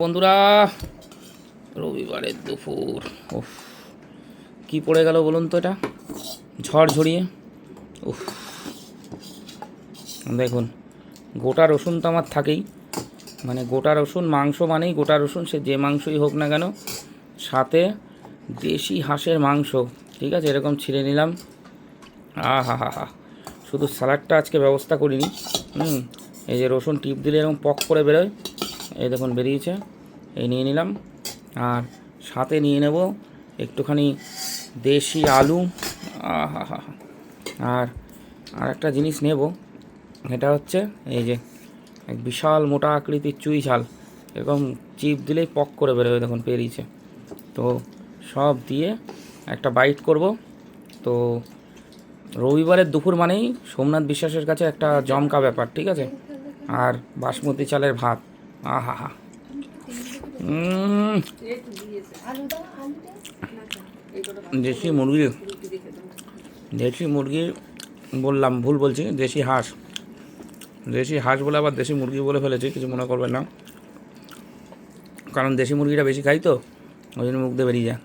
বন্ধুরা, রবিবারের দুপুর উফ কি পড়ে গেল বলুন তো, এটা ঝড় ঝরিয়ে। উফ, দেখুন, গোটা রসুন তো আমার থাকেই, মানে গোটা রসুন, মাংস মানেই গোটা রসুন, সে যে মাংসই হোক না কেন। সাথে দেশি হাঁসের মাংস, ঠিক আছে, এরকম ছিঁড়ে নিলাম। হা হা হা, শুধু স্যালাডটা আজকে ব্যবস্থা করিনি। এই যে রসুন টিপ দিলে এরকম পক করে বেরোয়, এই দেখুন বেরিয়েছে, এই নিয়ে নিলাম। আর সাথে নিয়ে নেব একটুখানি দেশি আলু। আহা হা, আর একটা জিনিস নেব, এটা হচ্ছে এই যে এক বিশাল মোটা আকৃতির চুই ঝাল, এরকম চিপ দিলেই পক করে বেরোবে, দেখুন পেরিয়েছে। তো সব দিয়ে একটা বাইট করব। তো রবিবারের দুপুর মানেই সোমনাথ বিশ্বাসের কাছে একটা জমকা ব্যাপার, ঠিক আছে। আর বাসমতি চালের ভাত, আহা হা। দেশি মুরগির বললাম, ভুল বলছি, দেশি হাঁস বলে আবার দেশি মুরগি বলে ফেলেছি, কিছু মনে করবেন না, কারণ দেশি মুরগিটা বেশি খাই তো, ওই জন্য মুখ দিয়ে বেরিয়ে যায়।